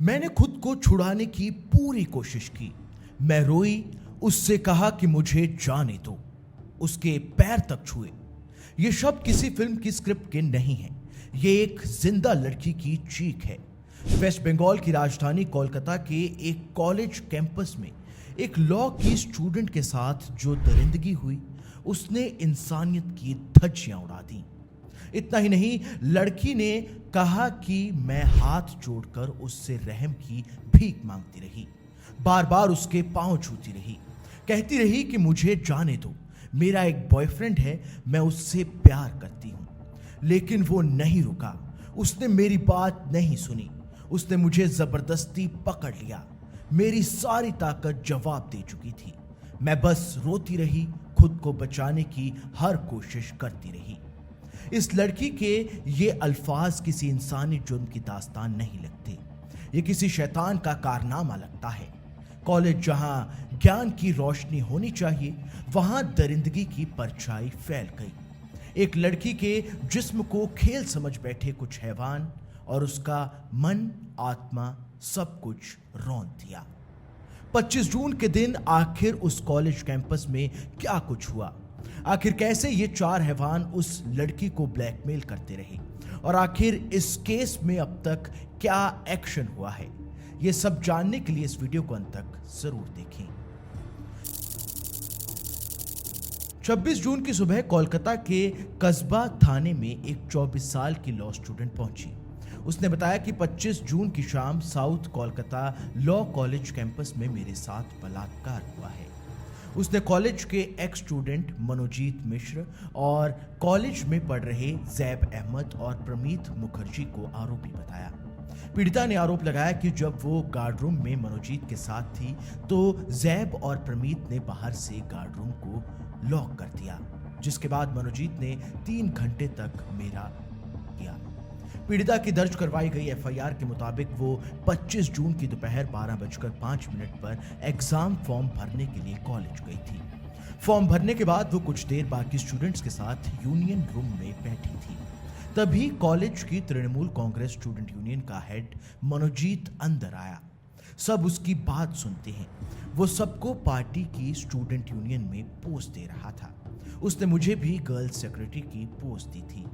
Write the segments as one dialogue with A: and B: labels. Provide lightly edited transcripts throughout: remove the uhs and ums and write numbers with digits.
A: मैंने खुद को छुड़ाने की पूरी कोशिश की। मैं रोई, उससे कहा कि मुझे जाने दो, उसके पैर तक छुए। ये शब्द किसी फिल्म की स्क्रिप्ट के नहीं हैं। ये एक जिंदा लड़की की चीख है। वेस्ट बंगाल की राजधानी कोलकाता के एक कॉलेज कैंपस में एक लॉ की स्टूडेंट के साथ जो दरिंदगी हुई, उसने इंसानियत की धज्जियां उड़ा दी। इतना ही नहीं, लड़की ने कहा कि मैं हाथ जोड़कर उससे रहम की भीख मांगती रही, बार बार उसके पांव छूती रही, कहती रही कि मुझे जाने दो, मेरा एक बॉयफ्रेंड है, मैं उससे प्यार करती हूं। लेकिन वो नहीं रुका, उसने मेरी बात नहीं सुनी। उसने मुझे जबरदस्ती पकड़ लिया। मेरी सारी ताकत जवाब दे चुकी थी। मैं बस रोती रही, खुद को बचाने की हर कोशिश करती रही। इस लड़की के ये अल्फाज किसी इंसानी जुर्म की दास्तान नहीं लगते, ये किसी शैतान का कारनामा लगता है। कॉलेज जहां ज्ञान की रोशनी होनी चाहिए, वहां दरिंदगी की परछाई फैल गई। एक लड़की के जिस्म को खेल समझ बैठे कुछ हैवान, और उसका मन, आत्मा सब कुछ रौंद दिया। 25 जून के दिन आखिर उस कॉलेज कैंपस में क्या कुछ हुआ? आखिर कैसे ये चार हैवान उस लड़की को ब्लैकमेल करते रहे? और आखिर इस केस में अब तक क्या एक्शन हुआ है? ये सब जानने के लिए इस वीडियो को अंत तक जरूर देखें। 26 जून की सुबह कोलकाता के कस्बा थाने में एक 24 साल की लॉ स्टूडेंट पहुंची। उसने बताया कि 25 जून की शाम south Kolkata law college campus में मेरे साथ बलात्कार हुआ है। उसने कॉलेज के एक्स स्टूडेंट मनोजीत मिश्र और कॉलेज में पढ़ रहे जैब अहमद और प्रमीत मुखर्जी को आरोपी बताया। पीड़िता ने आरोप लगाया कि जब वो गार्ड रूम में मनोजीत के साथ थी तो जैब और प्रमीत ने बाहर से गार्ड रूम को लॉक कर दिया, जिसके बाद मनोजीत ने 3 घंटे तक मेरा किया। पीड़िता की दर्ज करवाई गई एफआईआर के मुताबिक वो 25 जून की दोपहर 12:05 पर एग्जाम फॉर्म भरने के लिए कॉलेज गई थी। फॉर्म भरने के बाद वो कुछ देर बाकी स्टूडेंट्स के साथ यूनियन रूम में बैठी थी। तभी कॉलेज की तृणमूल कांग्रेस स्टूडेंट यूनियन का हेड मनोजीत अंदर आया। सब उसकी बात सुनते हैं। वो सबको पार्टी की स्टूडेंट यूनियन में पोस्ट दे रहा था। उसने मुझे भी गर्ल्स सेक्रेटरी की पोस्ट दी थी।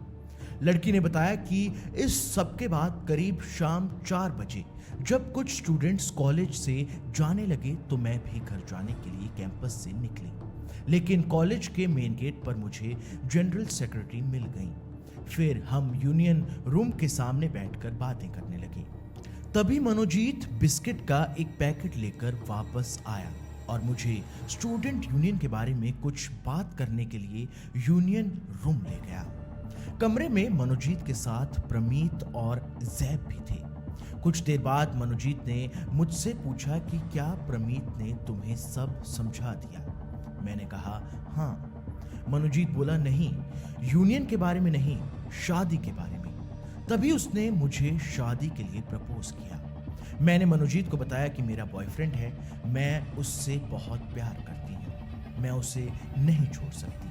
A: लड़की ने बताया कि इस सब के बाद करीब शाम 4 बजे जब कुछ स्टूडेंट्स कॉलेज से जाने लगे तो मैं भी घर जाने के लिए कैंपस से निकली, लेकिन कॉलेज के मेन गेट पर मुझे जनरल सेक्रेटरी मिल गई। फिर हम यूनियन रूम के सामने बैठकर बातें करने लगे। तभी मनोजीत बिस्किट का एक पैकेट लेकर वापस आया और मुझे स्टूडेंट यूनियन के बारे में कुछ बात करने के लिए यूनियन रूम ले गया। कमरे में मनोजीत के साथ प्रमीत और जैब भी थे। कुछ देर बाद मनोजीत ने मुझसे पूछा कि क्या प्रमीत ने तुम्हें सब समझा दिया? मैंने कहा हाँ। मनोजीत बोला नहीं, यूनियन के बारे में नहीं, शादी के बारे में। तभी उसने मुझे शादी के लिए प्रपोज किया। मैंने मनोजीत को बताया कि मेरा बॉयफ्रेंड है, मैं उससे बहुत प्यार करती हूँ, मैं उसे नहीं छोड़ सकती।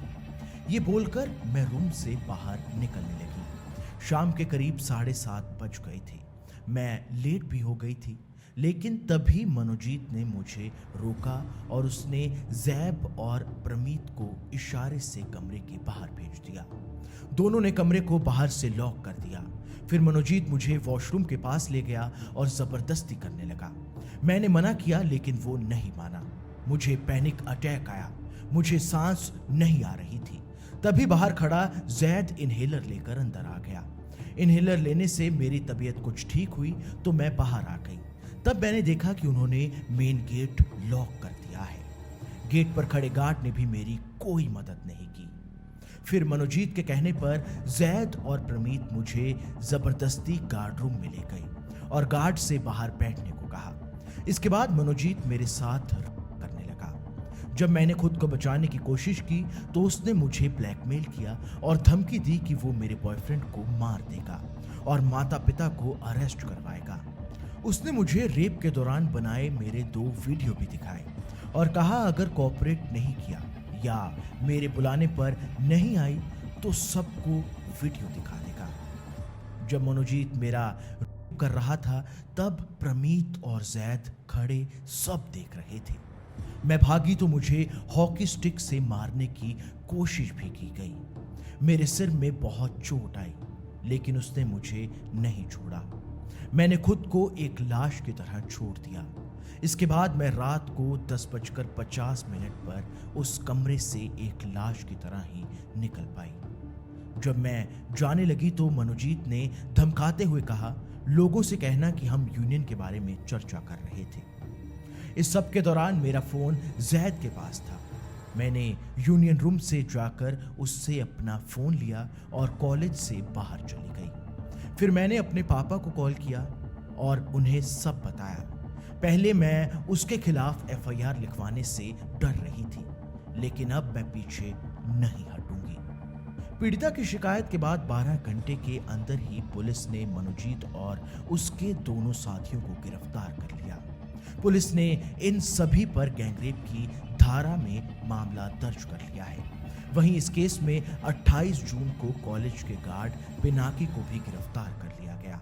A: ये बोलकर मैं रूम से बाहर निकलने लगी। शाम के करीब 7:30 बज गए थे। मैं लेट भी हो गई थी, लेकिन तभी मनोजीत ने मुझे रोका और उसने जैब और प्रमीत को इशारे से कमरे के बाहर भेज दिया। दोनों ने कमरे को बाहर से लॉक कर दिया। फिर मनोजीत मुझे वॉशरूम के पास ले गया और जबरदस्ती करने लगा। मैंने मना किया, लेकिन वो नहीं माना। मुझे पैनिक अटैक आया, मुझे सांस नहीं आ रही थी। तभी बाहर खड़ा जैद इनहेलर लेकर अंदर आ गया। इनहेलर लेने से मेरी तबीयत कुछ ठीक हुई तो मैं बाहर आ गई। तब मैंने देखा कि उन्होंने मेन गेट लॉक कर दिया है। गेट पर खड़े गार्ड ने भी मेरी कोई मदद नहीं की। फिर मनोजीत के कहने पर जैद और प्रमीत मुझे जबरदस्ती गार्ड रूम में ले गए और गार्ड से बाहर बैठने को कहा। इसके बाद मनोजीत मेरे साथ करने लगा। जब मैंने खुद को बचाने की कोशिश की तो उसने मुझे ब्लैकमेल किया और धमकी दी कि वो मेरे बॉयफ्रेंड को मार देगा और माता पिता को अरेस्ट करवाएगा। उसने मुझे रेप के दौरान बनाए मेरे 2 वीडियो भी दिखाए और कहा अगर कोऑपरेट नहीं किया या मेरे बुलाने पर नहीं आई तो सबको वीडियो दिखा देगा। जब मनोजीत मेरा कर रहा था तब प्रमीत और जैद खड़े सब देख रहे थे। मैं भागी तो मुझे हॉकी स्टिक से मारने की कोशिश भी की गई। मेरे सिर में बहुत चोट आई, लेकिन उसने मुझे नहीं छोड़ा। मैंने खुद को एक लाश की तरह छोड़ दिया। इसके बाद मैं रात को 10:50 पर उस कमरे से एक लाश की तरह ही निकल पाई। जब मैं जाने लगी तो मनोजीत ने धमकाते हुए कहा, लोगों से कहना कि हम यूनियन के बारे में चर्चा कर रहे थे। इस सब के दौरान मेरा फोन जैद के पास था। मैंने यूनियन रूम से जाकर उससे अपना फोन लिया और कॉलेज से बाहर चली गई। फिर मैंने अपने पापा को कॉल किया और उन्हें सब बताया। पहले मैं उसके खिलाफ एफआईआर लिखवाने से डर रही थी, लेकिन अब मैं पीछे नहीं हटूंगी। पीड़िता की शिकायत के बाद 12 घंटे के अंदर ही पुलिस ने मनोजीत और उसके दोनों साथियों को गिरफ्तार कर लिया। पुलिस ने इन सभी पर गैंगरेप की धारा में मामला दर्ज कर लिया है। वहीं इस केस में 28 जून को कॉलेज के गार्ड पिनाकी को भी गिरफ्तार कर लिया गया।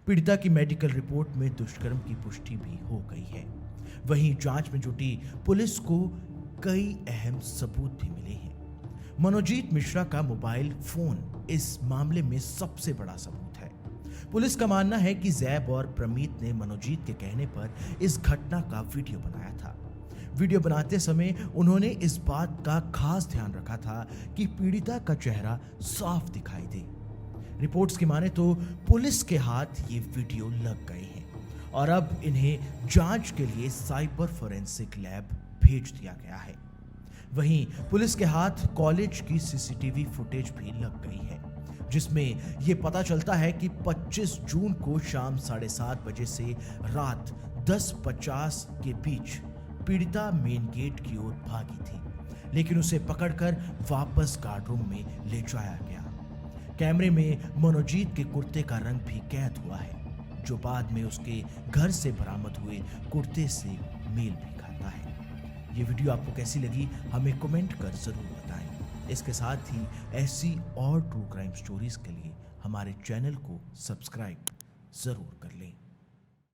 A: पीड़िता की मेडिकल रिपोर्ट में दुष्कर्म की पुष्टि भी हो गई है। वहीं जांच में जुटी पुलिस को कई अहम सबूत भी मिले हैं। मनोजीत मिश्रा का मोबाइल फोन इस मामले में सबसे बड़ा सबूत है। पुलिस का मानना है कि जैब और प्रमीत ने मनोजीत के कहने पर इस घटना का वीडियो बनाया था। वीडियो बनाते समय उन्होंने इस बात का खास ध्यान रखा था कि पीड़िता का चेहरा साफ दिखाई दे। रिपोर्ट्स की माने तो पुलिस के हाथ ये वीडियो लग गए हैं और अब इन्हें जांच के लिए साइबर फोरेंसिक लैब भेज दिया गया है। वहीं पुलिस के हाथ कॉलेज की सीसीटीवी फुटेज भी लग गई है, जिसमें यह पता चलता है कि 25 जून को शाम 7:30 बजे से रात 10:50 के बीच पीड़िता मेन गेट की ओर भागी थी, लेकिन उसे पकड़कर वापस गार्ड रूम में ले जाया गया। कैमरे में मनोजीत के कुर्ते का रंग भी कैद हुआ है, जो बाद में उसके घर से बरामद हुए कुर्ते से मेल भी खाता है। ये वीडियो आपको कैसी लगी हमें कमेंट कर जरूर बताएं। इसके साथ ही ऐसी और ट्रू क्राइम स्टोरीज के लिए हमारे चैनल को सब्सक्राइब जरूर कर लें।